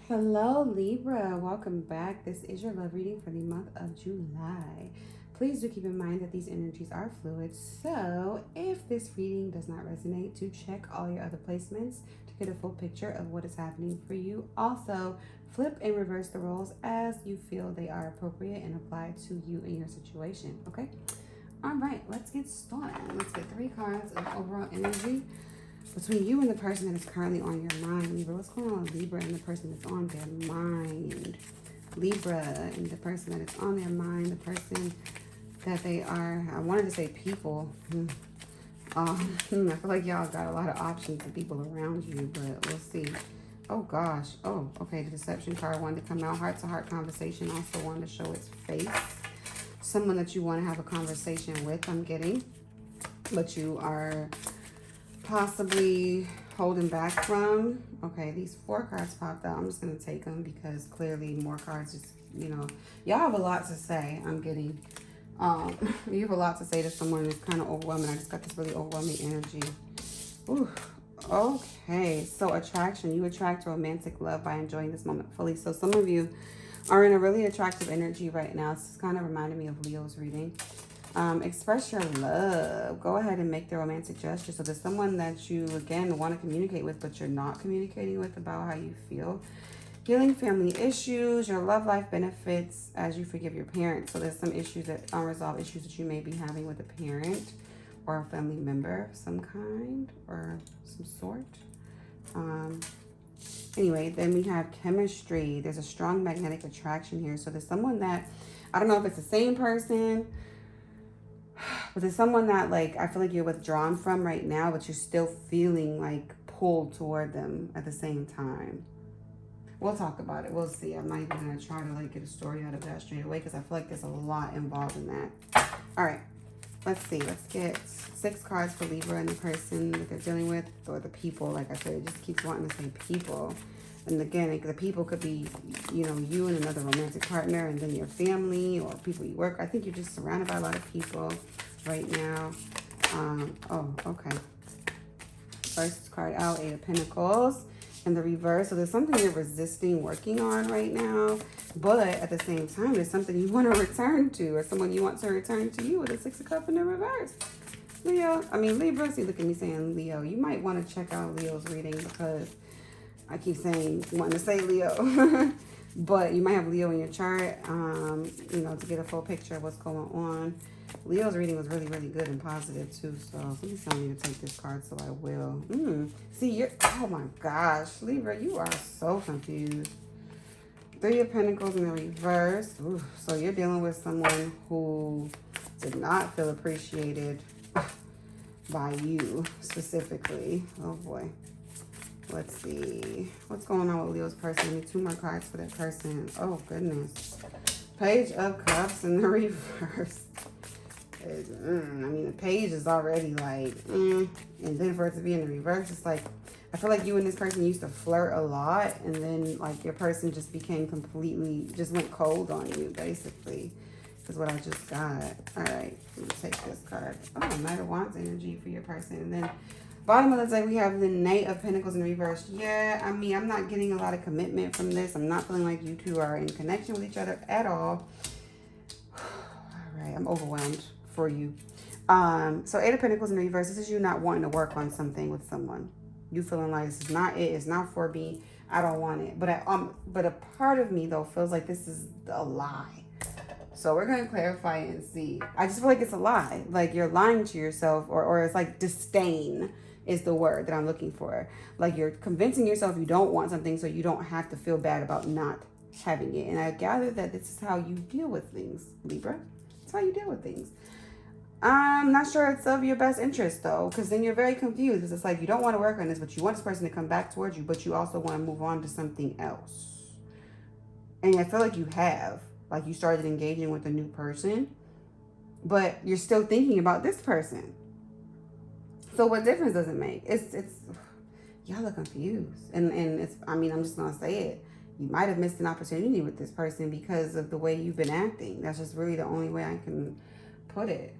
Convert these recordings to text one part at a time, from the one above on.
Hello, Libra. Welcome back. This is your love reading for the month of July. Please do keep in mind that these energies are fluid. So, if this reading does not resonate, to check all your other placements to get a full picture of what is happening for you. Also, flip and reverse the roles as you feel they are appropriate and apply to you and your situation. Okay? All right, let's get started. Let's get 3 cards of overall energy between you and the person that is currently on your mind, Libra. What's going on with Libra and the person that's on their mind? Libra and the person that is on their mind, the person that they are, I wanted to say people. I feel like y'all got a lot of options of people around you, but we'll see. Oh gosh. Oh, okay. The deception card wanted to come out. Heart-to-heart conversation also wanted to show its face. Someone that you want to have a conversation with, I'm getting. But you are possibly holding back from. Okay, these 4 cards popped out. I'm just going to take them because clearly more cards just, y'all have a lot to say. I'm getting, you have a lot to say to someone who's kind of overwhelming. I just got this really overwhelming energy. Ooh, okay, so attraction. You attract romantic love by enjoying this moment fully. So some of you are in a really attractive energy right now. This is kind of reminding me of Leo's reading. Express your love. Go ahead and make the romantic gesture. So there's someone that you, again, want to communicate with, but you're not communicating with about how you feel. Healing family issues. Your love life benefits as you forgive your parents. So there's some issues, that unresolved issues that you may be having with a parent or a family member of some kind or some sort. Anyway, then we have chemistry. There's a strong magnetic attraction here. So there's someone that, I don't know if it's the same person, but there's someone that, like, I feel like you're withdrawn from right now, but you're still feeling like pulled toward them at the same time. We'll talk about it. We'll see. I'm not even going to try to, like, get a story out of that straight away because I feel like there's a lot involved in that. All right. Let's see. Let's get 6 cards for Libra and the person that they're dealing with, or the people. Like I said, it just keeps wanting to say people. And again, the people could be, you and another romantic partner, and then your family or people you work. I think you're just surrounded by a lot of people right now. Oh, okay. First card out, 8 of Pentacles. And the reverse. So there's something you're resisting working on right now. But at the same time, there's something you want to return to, or someone you want to return to you with a 6 of Cups in the reverse. Libra. See, look at me saying Leo. You might want to check out Leo's reading because I keep saying, wanting to say Leo, but you might have Leo in your chart, to get a full picture of what's going on. Leo's reading was really, really good and positive too. So somebody's telling me to take this card, so I will. See, oh my gosh, Libra, you are so confused. 3 of Pentacles in the reverse. Ooh, so you're dealing with someone who did not feel appreciated by you specifically. Oh boy. Let's see. What's going on with Leo's person? I need 2 more cards for that person. Oh, goodness. Page of Cups in the reverse. The page is already like, And then for it to be in the reverse, it's like, I feel like you and this person used to flirt a lot. And then, like, your person just became just went cold on you, basically. Is what I just got. All right. I'm going to take this card. Oh, Knight of Wands energy for your person. And then bottom of the deck, we have the Knight of Pentacles in reverse. Yeah, I'm not getting a lot of commitment from this. I'm not feeling like you two are in connection with each other at all. All right, I'm overwhelmed for you. So 8 of Pentacles in reverse. This is you not wanting to work on something with someone. You feeling like this is not it. It's not for me. I don't want it. But a part of me though feels like this is a lie. So we're going to clarify it and see. I just feel like it's a lie. Like you're lying to yourself, or it's like disdain is the word that I'm looking for. Like you're convincing yourself you don't want something so you don't have to feel bad about not having it. And I gather that this is how you deal with things, Libra. It's how you deal with things. I'm not sure it's of your best interest though, because then you're very confused. Because it's like you don't want to work on this, but you want this person to come back towards you, but you also want to move on to something else. And I feel like you have. Like you started engaging with a new person, but you're still thinking about this person. So what difference does it make? It's y'all are confused. And it's, I'm just going to say it. You might have missed an opportunity with this person because of the way you've been acting. That's just really the only way I can put it.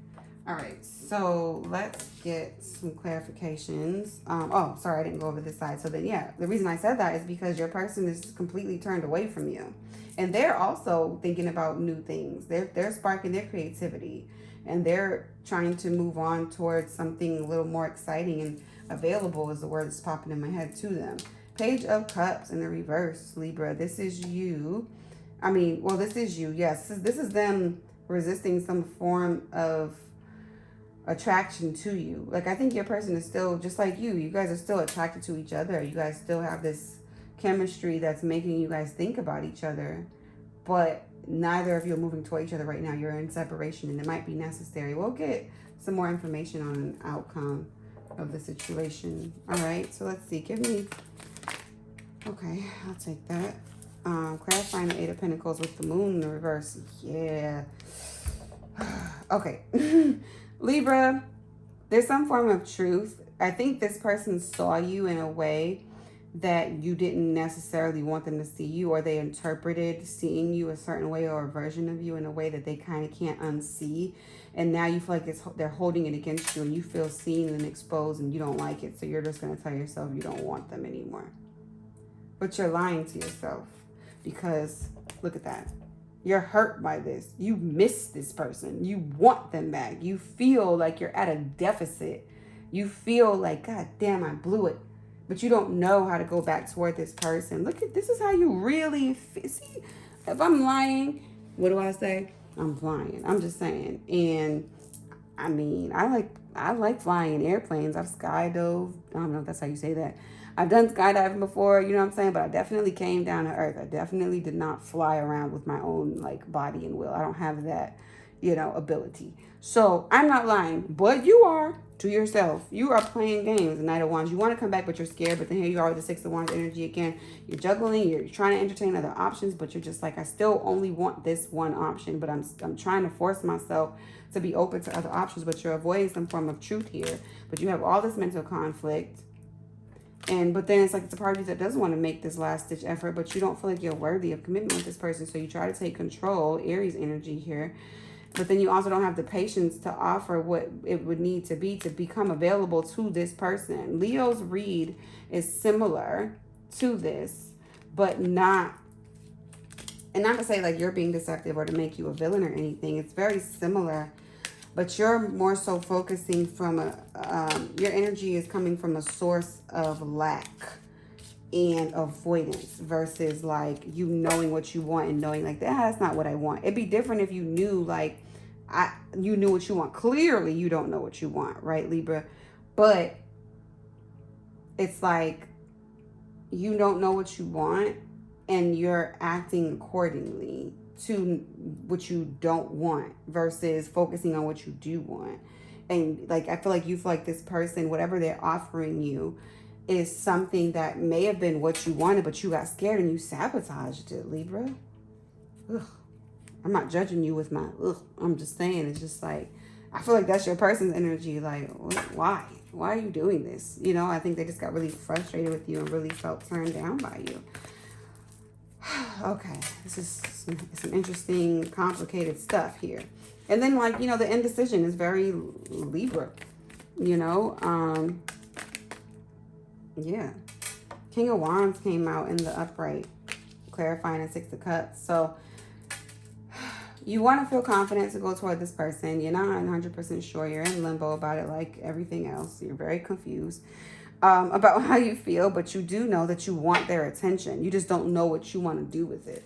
All right, so let's get some clarifications. Oh, sorry, I didn't go over this side. So then, yeah, the reason I said that is because your person is completely turned away from you. And they're also thinking about new things. They're sparking their creativity. And they're trying to move on towards something a little more exciting and available is the word that's popping in my head to them. Page of Cups in the reverse, Libra. This is you. I mean, well, this is you. Yes, this is them resisting some form of attraction to you. Like, I think your person is still just like you. You guys are still attracted to each other. You guys still have this chemistry that's making you guys think about each other. But neither of you are moving toward each other right now. You're in separation and it might be necessary. We'll get some more information on an outcome of the situation. All right, so let's see. Give me... Okay, I'll take that. Clarifying the Eight of Pentacles with the Moon in the reverse. Yeah. Okay. Libra, there's some form of truth. I think this person saw you in a way that you didn't necessarily want them to see you, or they interpreted seeing you a certain way or a version of you in a way that they kind of can't unsee. And now you feel like they're holding it against you and you feel seen and exposed and you don't like it. So you're just going to tell yourself you don't want them anymore. But you're lying to yourself because look at that. You're hurt by this. You miss this person. You want them back. You feel like you're at a deficit. You feel like, God damn, I blew it. But you don't know how to go back toward this person. Look at this is how you really feel. See, if I'm lying, what do I say? I'm lying. I'm just saying. And I mean, I like flying in airplanes. I've skydove. I don't know if that's how you say that. I've done skydiving before, you know what I'm saying? But I definitely came down to earth. I definitely did not fly around with my own like body and will. I don't have that, you know, ability. So I'm not lying, but you are to yourself. You are playing games, the Knight of Wands. You want to come back, but you're scared. But then here you are with the Six of Wands energy again. You're juggling. You're trying to entertain other options, but you're just like, I still only want this one option. But I'm trying to force myself to be open to other options. But you're avoiding some form of truth here. But you have all this mental conflict. But then it's like it's a part of you that doesn't want to make this last ditch effort, but you don't feel like you're worthy of commitment with this person. So you try to take control, Aries energy here. But then you also don't have the patience to offer what it would need to be to become available to this person. Leo's read is similar to this, but not, and not to say like you're being deceptive or to make you a villain or anything. It's very similar. But you're more so focusing from your energy is coming from a source of lack and avoidance versus like you knowing what you want and knowing like, that's not what I want. It'd be different if you knew like, you knew what you want. Clearly you don't know what you want, right, Libra? But it's like you don't know what you want and you're acting accordingly to what you don't want versus focusing on what you do want. And like I feel like this person, whatever they're offering you is something that may have been what you wanted, but you got scared and you sabotaged it, Libra. Ugh. I'm not judging you with my ugh. I'm just saying it's just like I feel like that's your person's energy. Like, why are you doing this? You know, I think they just got really frustrated with you and really felt turned down by you. Okay, this is some interesting, complicated stuff here. And then, like, you know, the indecision is very Libra, you know. Yeah. King of Wands came out in the upright, clarifying a Six of Cups. So you want to feel confident to go toward this person. You're not 100% sure. You're in limbo about it like everything else. You're very confused about how you feel, but you do know that you want their attention. You just don't know what you want to do with it.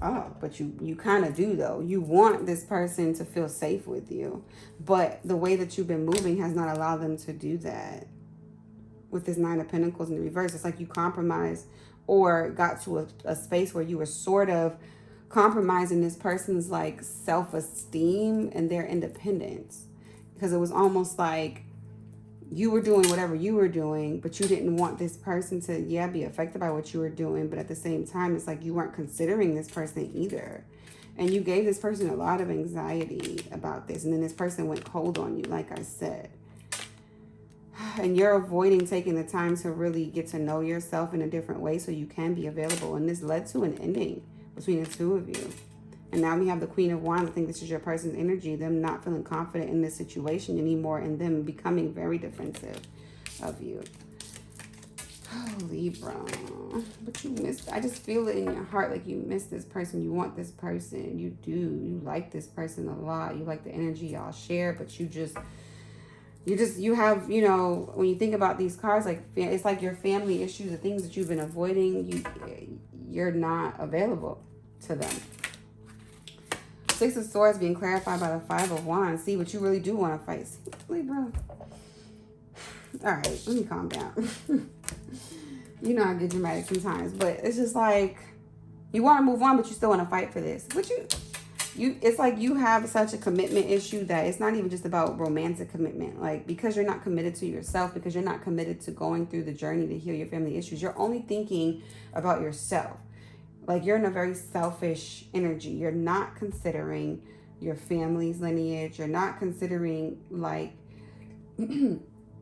Oh, but you kind of do, though. You want this person to feel safe with you, but the way that you've been moving has not allowed them to do that. With this Nine of Pentacles in the reverse, it's like you compromised or got to a space where you were sort of compromising this person's like self-esteem and their independence, because it was almost like you were doing whatever you were doing, but you didn't want this person to, be affected by what you were doing. But at the same time, it's like you weren't considering this person either. And you gave this person a lot of anxiety about this. And then this person went cold on you, like I said. And you're avoiding taking the time to really get to know yourself in a different way so you can be available. And this led to an ending between the two of you. And now we have the Queen of Wands. I think this is your person's energy, them not feeling confident in this situation anymore and them becoming very defensive of you. Oh, Libra. But you missed, I just feel it in your heart like you miss this person. You want this person. You do. You like this person a lot. You like the energy y'all share, but you have, you know, when you think about these cards, like, it's like your family issues, the things that you've been avoiding, you're not available to them. Six of Swords being clarified by the Five of Wands. See, what you really do want to fight. See, Libra. All right, let me calm down. You know I get dramatic sometimes, but it's just like you want to move on, but you still want to fight for this. But it's like you have such a commitment issue that it's not even just about romantic commitment. Like, because you're not committed to yourself, because you're not committed to going through the journey to heal your family issues, you're only thinking about yourself. Like, you're in a very selfish energy. You're not considering your family's lineage. You're not considering, like,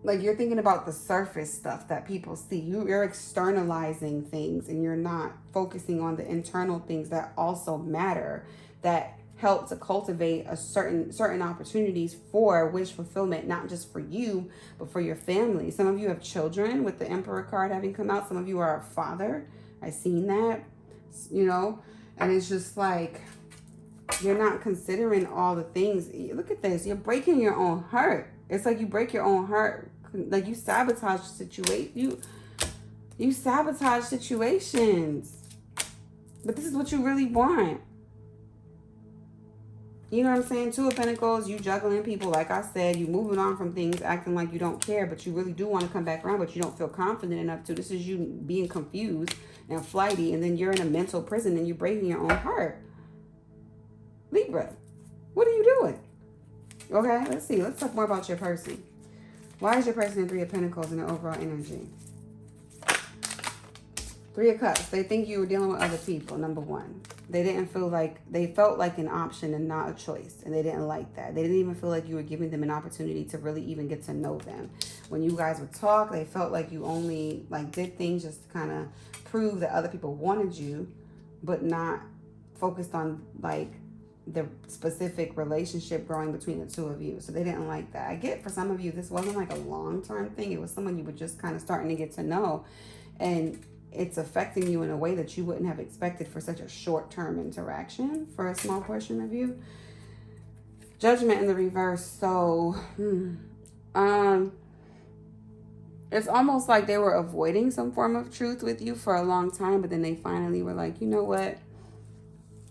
like, you're thinking about the surface stuff that people see. You're externalizing things and you're not focusing on the internal things that also matter, that help to cultivate a certain opportunities for wish fulfillment, not just for you, but for your family. Some of you have children with the Emperor card having come out. Some of you are a father. I've seen that, you know, and it's just like, you're not considering all the things. Look at this. You're breaking your own heart. It's like you break your own heart. Like, you sabotage you sabotage situations. But this is what you really want. You know what I'm saying? Two of Pentacles, you juggling people. Like I said, you moving on from things, acting like you don't care, but you really do want to come back around, but you don't feel confident enough to. This is you being confused and flighty, and then you're in a mental prison and you're breaking your own heart. Libra, what are you doing? Okay, let's see. Let's talk more about your person. Why is your person in Three of Pentacles in their overall energy? Three of Cups. They think you were dealing with other people, number one. They felt like an option and not a choice. And they didn't like that. They didn't even feel like you were giving them an opportunity to really even get to know them. When you guys would talk, they felt like you only did things just to kind of prove that other people wanted you, but not focused on the specific relationship growing between the two of you. So they didn't like that. I get, for some of you, this wasn't like a long-term thing. It was someone you were just kind of starting to get to know. And it's affecting you in a way that you wouldn't have expected for such a short-term interaction for a small portion of you. Judgment in the reverse. So, it's almost like they were avoiding some form of truth with you for a long time, but then they finally were like, you know what?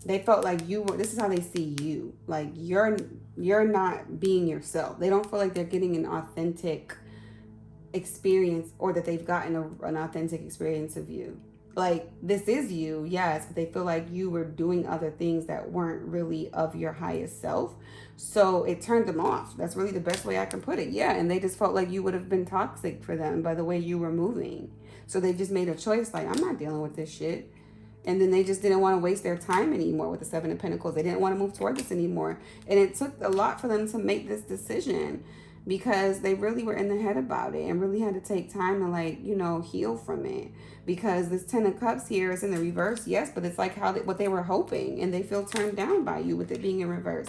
They felt like you were, this is how they see you. Like, you're not being yourself. They don't feel like they're getting an authentic experience, or that they've gotten an authentic experience of you. Like, this is you, yes, but they feel like you were doing other things that weren't really of your highest self. So it turned them off. That's really the best way I can put it. Yeah, and they just felt like you would have been toxic for them by the way you were moving. So they just made a choice, like, I'm not dealing with this shit. And then they just didn't want to waste their time anymore with the Seven of Pentacles. They didn't want to move toward this anymore. And it took a lot for them to make this decision, because they really were in the head about it and really had to take time to heal from it. Because this Ten of Cups here is in the reverse, yes, but it's like what they were hoping, and they feel turned down by you with it being in reverse.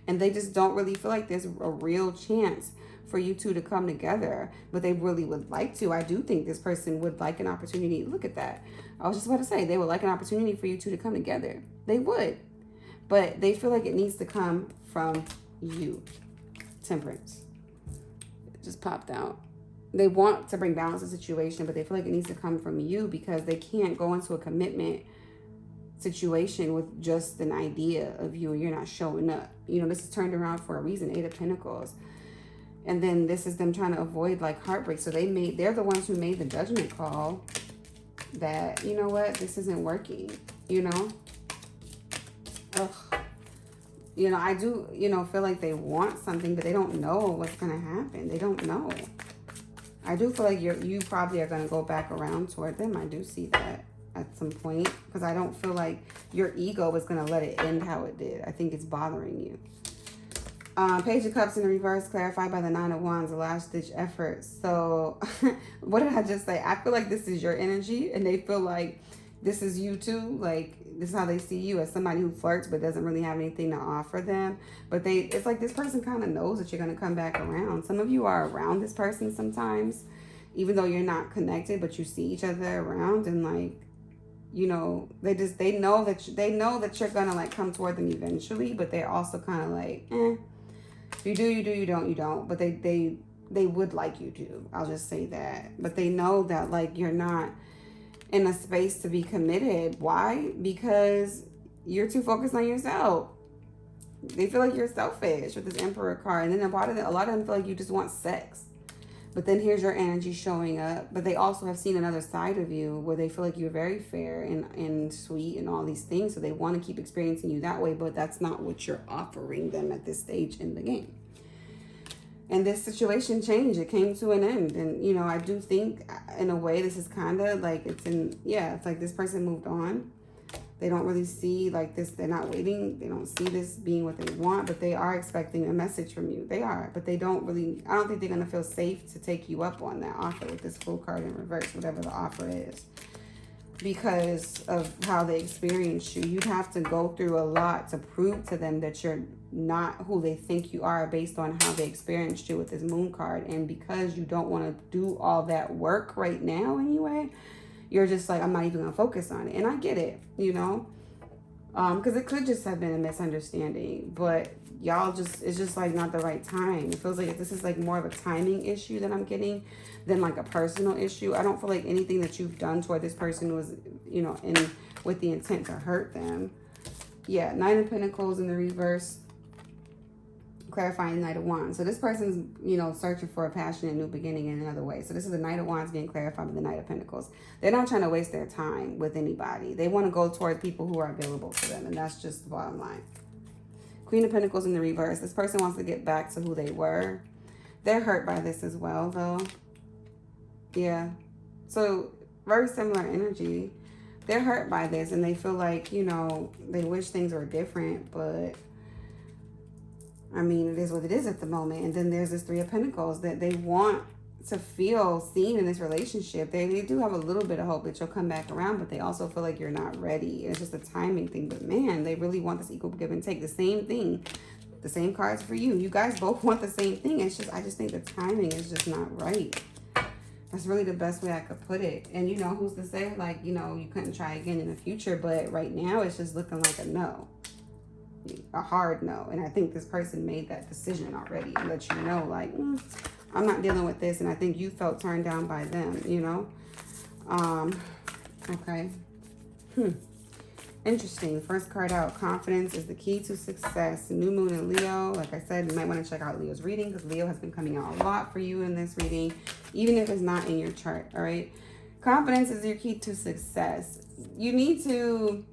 And they just don't really feel like there's a real chance for you two to come together, but they really would like to. I do think this person would like an opportunity. Look at that. I was just about to say, they would like an opportunity for you two to come together. They would, but they feel like it needs to come from you. Temperance. It just popped out. They want to bring balance to the situation, but they feel like it needs to come from you, because they can't go into a commitment situation with just an idea of you and you're not showing up. You know, this is turned around for a reason. Eight of Pentacles. And then this is them trying to avoid heartbreak. So they're the ones who made the judgment call that, you know what, this isn't working, you know? Ugh. You know, I do, feel like they want something, but they don't know what's going to happen. They don't know. I do feel like you probably are going to go back around toward them. I do see that at some point, because I don't feel like your ego is going to let it end how it did. I think it's bothering you. Page of Cups in the reverse, clarified by the Nine of Wands, a last-ditch effort. So what did I just say? I feel like this is your energy, and they feel like this is you too. Like, this is how they see you, as somebody who flirts but doesn't really have anything to offer them. But it's like this person kind of knows that you're going to come back around. Some of you are around this person sometimes, even though you're not connected, but you see each other around, and like, you know, they know that you're gonna like come toward them eventually, but they're also kind of like, you do, you don't. But they would like you to. I'll just say that. But they know that like you're not in a space to be committed. Why? Because you're too focused on yourself. They feel like you're selfish with this Emperor card, and then a lot of them feel like you just want sex. But then here's your energy showing up. But they also have seen another side of you where they feel like you're very fair and sweet and all these things. So they want to keep experiencing you that way. But that's not what you're offering them at this stage in the game. And this situation changed. It came to an end. And, you know, I do think in a way this is kind of like it's like this person moved on. They don't really see like this. They're not waiting. They don't see this being what they want, but they are expecting a message from you. They are, but they don't really, I don't think they're going to feel safe to take you up on that offer with this Fool card in reverse, whatever the offer is, because of how they experience you. You'd have to go through a lot to prove to them that you're not who they think you are based on how they experienced you with this Moon card. And because you don't want to do all that work right now anyway, you're just like, I'm not even going to focus on it. And I get it, you know, because it could just have been a misunderstanding. But y'all it's just like not the right time. It feels like this is like more of a timing issue that I'm getting than like a personal issue. I don't feel like anything that you've done toward this person was, you know, with the intent to hurt them. Yeah, Nine of Pentacles in the reverse. Clarifying Knight of Wands. So this person's, you know, searching for a passionate new beginning in another way. So this is the Knight of Wands being clarified with the Knight of Pentacles. They're not trying to waste their time with anybody. They want to go towards people who are available to them. And that's just the bottom line. Queen of Pentacles in the reverse. This person wants to get back to who they were. They're hurt by this as well, though. Yeah. So very similar energy. They're hurt by this and they feel like, you know, they wish things were different, but I mean, it is what it is at the moment. And then there's this Three of Pentacles that they want to feel seen in this relationship. They do have a little bit of hope that you'll come back around, but they also feel like you're not ready. It's just a timing thing. But man, they really want this equal give and take. The same thing. The same cards for you. You guys both want the same thing. It's just, I just think the timing is just not right. That's really the best way I could put it. And you know, who's to say, like, you know, you couldn't try again in the future. But right now, it's just looking like a no. A hard no. And I think this person made that decision already and let you know, like, I'm not dealing with this. And I think you felt turned down by them, you know. Okay. Interesting. First card out, confidence is the key to success. New moon in Leo. Like I said, you might want to check out Leo's reading because Leo has been coming out a lot for you in this reading, even if it's not in your chart. All right. Confidence is your key to success. You need to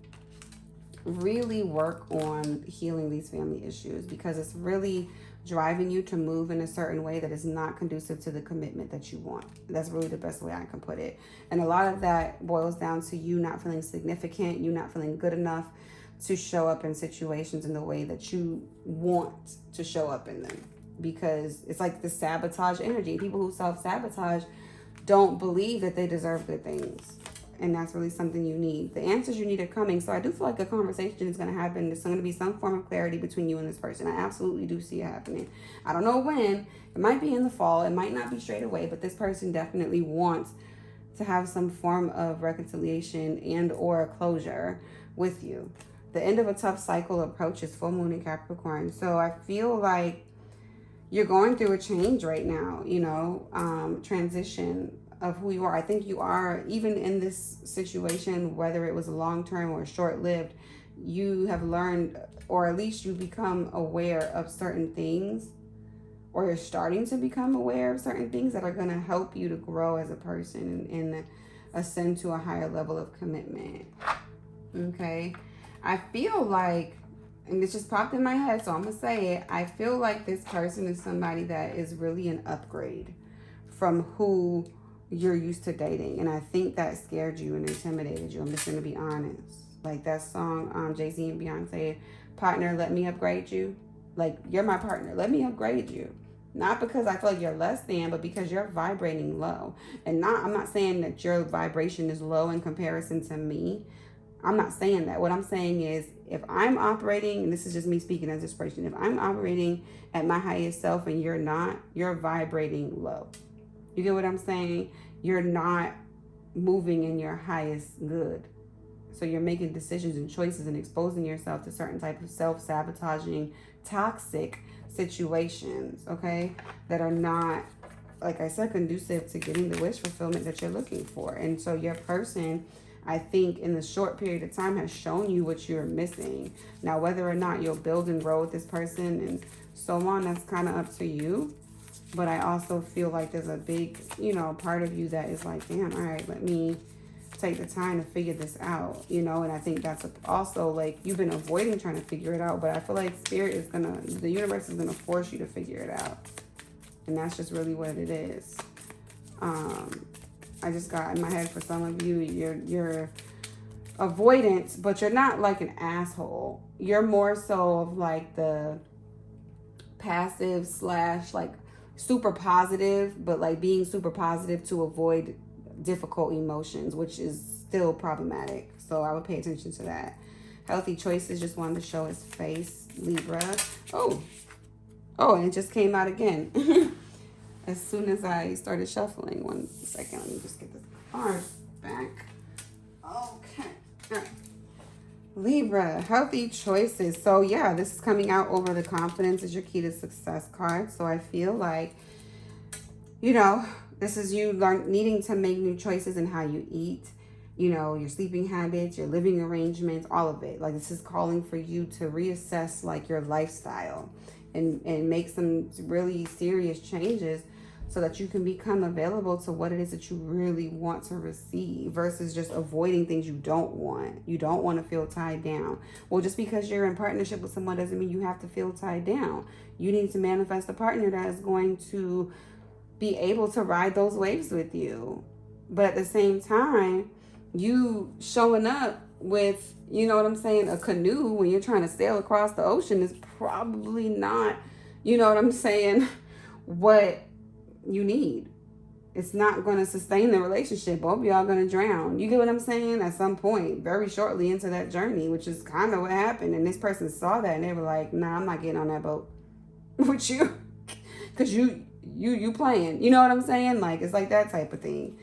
really work on healing these family issues because it's really driving you to move in a certain way that is not conducive to the commitment that you want. That's really the best way I can put it. And a lot of that boils down to you not feeling significant, you not feeling good enough to show up in situations in the way that you want to show up in them. Because it's like the sabotage energy. People who self-sabotage don't believe that they deserve good things. And that's really something you need. The answers you need are coming. So I do feel like a conversation is going to happen. There's going to be some form of clarity between you and this person. I absolutely do see it happening. I don't know when. It might be in the fall. It might not be straight away. But this person definitely wants to have some form of reconciliation and or a closure with you. The end of a tough cycle approaches full moon in Capricorn. So I feel like you're going through a change right now. You know, transition of who you are. I think you are, even in this situation, whether it was long-term or short-lived, you have learned, or at least you become aware of certain things, or you're starting to become aware of certain things that are going to help you to grow as a person and ascend to a higher level of commitment. Okay. I feel like, and this just popped in my head, so I'm going to say it. I feel like this person is somebody that is really an upgrade from who you're used to dating, and I think that scared you and intimidated you. I'm just gonna be honest. Like that song, Jay-Z and Beyonce, "Partner, let me upgrade you." Like, you're my partner, let me upgrade you. Not because I feel like you're less than, but because you're vibrating low. And I'm not saying that your vibration is low in comparison to me. I'm not saying that. What I'm saying is, if I'm operating, and this is just me speaking as this person, if I'm operating at my highest self and you're not, you're vibrating low. You get what I'm saying? You're not moving in your highest good. So you're making decisions and choices and exposing yourself to certain type of self-sabotaging, toxic situations, okay, that are not, like I said, conducive to getting the wish fulfillment that you're looking for. And so your person, I think, in the short period of time has shown you what you're missing. Now, whether or not you'll build and grow with this person and so on, that's kind of up to you. But I also feel like there's a big, part of you that is like, damn, all right, let me take the time to figure this out, and I think that's also like you've been avoiding trying to figure it out, but I feel like the universe is gonna force you to figure it out, and that's just really what it is. I just got in my head, for some of you, you're avoidant, but you're not like an asshole. You're more so of like the passive / like super positive, but like being super positive to avoid difficult emotions, which is still problematic. So I would pay attention to that. Healthy choices, just wanted to show his face, Libra. Oh, and it just came out again. As soon as I started shuffling. 1 second, let me just get this card back. Okay. All right. Libra, healthy choices. So yeah, this is coming out over the confidence is your key to success card. So I feel like, this is you needing to make new choices in how you eat, your sleeping habits, your living arrangements, all of it. Like, this is calling for you to reassess like your lifestyle and make some really serious changes so that you can become available to what it is that you really want to receive versus just avoiding things you don't want. You don't want to feel tied down. Well, just because you're in partnership with someone doesn't mean you have to feel tied down. You need to manifest a partner that is going to be able to ride those waves with you. But at the same time, you showing up with, a canoe when you're trying to sail across the ocean is probably not, what you need. It's not going to sustain the relationship. Both of y'all going to drown. You get what I'm saying? At some point, very shortly into that journey, which is kind of what happened. And this person saw that and they were like, nah, I'm not getting on that boat with you. Because you playing. You know what I'm saying? Like, it's like that type of thing.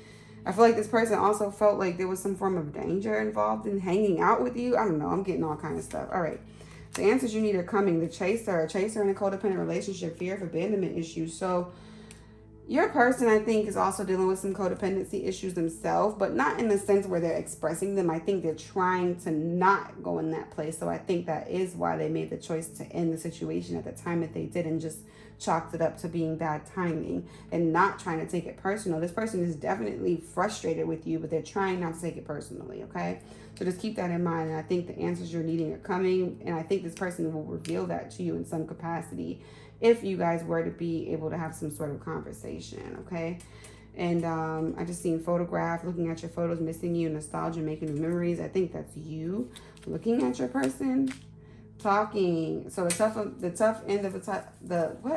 I feel like this person also felt like there was some form of danger involved in hanging out with you. I don't know. I'm getting all kind of stuff. All right. The answers you need are coming. The chaser in a codependent relationship, fear of abandonment issues. So your person, I think, is also dealing with some codependency issues themselves, but not in the sense where they're expressing them. I think they're trying to not go in that place. So I think that is why they made the choice to end the situation at the time that they did and just chalked it up to being bad timing and not trying to take it personal. This person is definitely frustrated with you, but they're trying not to take it personally, okay? So just keep that in mind. And I think the answers you're needing are coming, and I think this person will reveal that to you in some capacity if you guys were to be able to have some sort of conversation, okay? And I just seen photograph, looking at your photos, missing you, nostalgia, making new memories. I think that's you looking at your person, talking. So the tough end of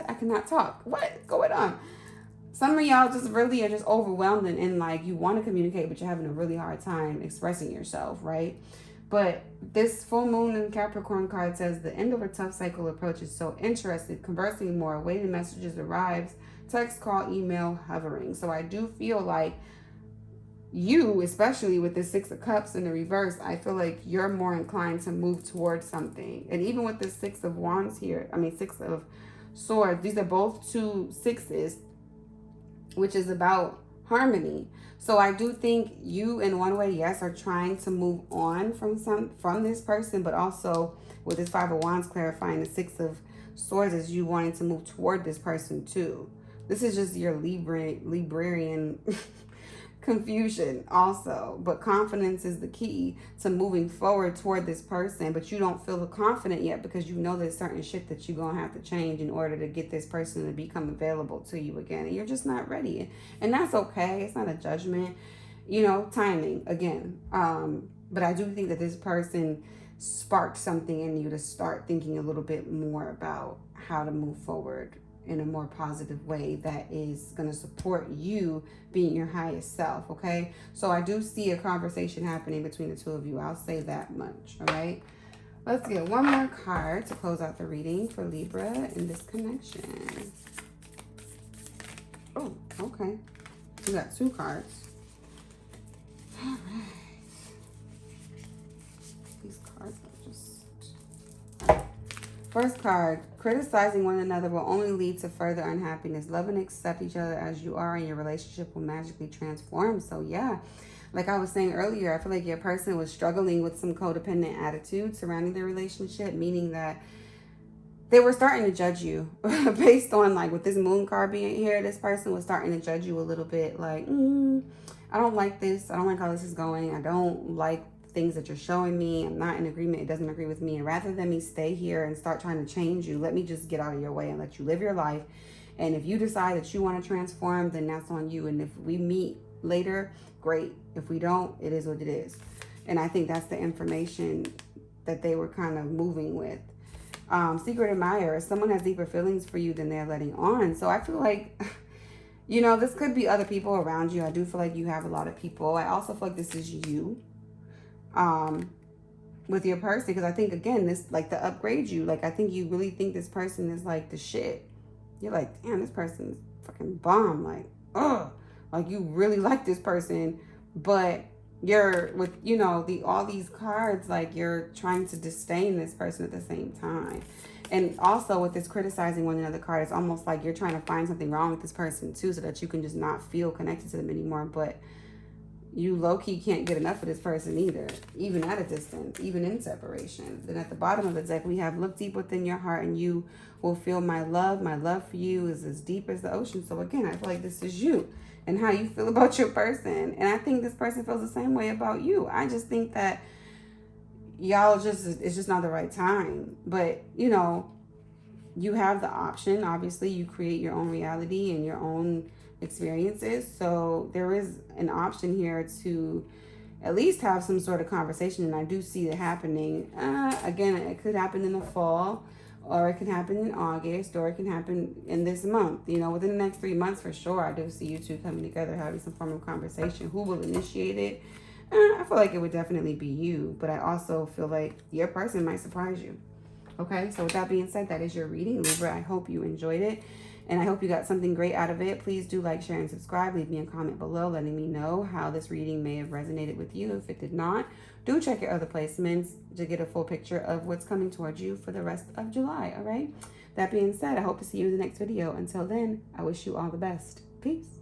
I cannot talk. What's going on? Some of y'all just really are just overwhelmed and like you want to communicate, but you're having a really hard time expressing yourself, right? But this full moon in Capricorn card says the end of a tough cycle approaches. So interested, conversing more, waiting messages arrives, text, call, email, hovering. So I do feel like you, especially with the 6 of Cups in the reverse, I feel like you're more inclined to move towards something. And even with the 6 of Wands here, 6 of Swords, these are both 2 6s, which is about harmony. So I do think you, in one way, yes, are trying to move on from this person, but also with this 5 of Wands clarifying the 6 of Swords is you wanting to move toward this person too. This is just your Librarian confusion also, but confidence is the key to moving forward toward this person, but you don't feel confident yet because you know there's certain shit that you're gonna have to change in order to get this person to become available to you again, and you're just not ready, and that's okay. It's not a judgment, timing again. But I do think that this person sparked something in you to start thinking a little bit more about how to move forward in a more positive way that is going to support you being your highest self, okay? So I do see a conversation happening between the two of you. I'll say that much, all right? Let's get one more card to close out the reading for Libra in this connection. Oh, okay. We got 2 cards. All right. These cards are just... All right. First card, criticizing one another will only lead to further unhappiness. Love and accept each other as you are, and your relationship will magically transform. So yeah, like I was saying earlier, I feel like your person was struggling with some codependent attitude surrounding their relationship, meaning that they were starting to judge you based on, like, with this moon card being here, this person was starting to judge you a little bit, like, I don't like this. I don't like how this is going. I don't like things that you're showing me. I'm not in agreement. It doesn't agree with me. And rather than me stay here and start trying to change you, let me just get out of your way and let you live your life. And if you decide that you want to transform, then that's on you. And if we meet later, great. If we don't, it is what it is. And I think that's the information that they were kind of moving with. Secret admirer, if someone has deeper feelings for you than they're letting on. So I feel like, you know, this could be other people around you. I do feel like you have a lot of people. I also feel like this is you. With your person, because I think, again, this, like, to upgrade you, like, I think you really think this person is like the shit. You're like, damn, this person is fucking bomb, like, ugh, like, you really like this person, but you're with, you know, all these cards, like, you're trying to disdain this person at the same time. And also with this criticizing one another card, it's almost like you're trying to find something wrong with this person too, so that you can just not feel connected to them anymore. But you low-key can't get enough of this person either, even at a distance, even in separation. Then at the bottom of the deck, we have look deep within your heart and you will feel my love. My love for you is as deep as the ocean. So again, I feel like this is you and how you feel about your person. And I think this person feels the same way about you. I just think that y'all it's just not the right time. But, you know, you have the option. Obviously, you create your own reality and your own experiences. So there is an option here to at least have some sort of conversation. And I do see it happening. Again, it could happen in the fall, or it can happen in August, or it can happen in this month. You know, within the next 3 months for sure. I do see you two coming together, having some form of conversation. Who will initiate it? I feel like it would definitely be you, but I also feel like your person might surprise you. Okay, so with that being said, that is your reading, Libra. I hope you enjoyed it, and I hope you got something great out of it. Please do like, share, and subscribe. Leave me a comment below letting me know how this reading may have resonated with you. If it did not, do check your other placements to get a full picture of what's coming towards you for the rest of July, all right? That being said, I hope to see you in the next video. Until then, I wish you all the best. Peace.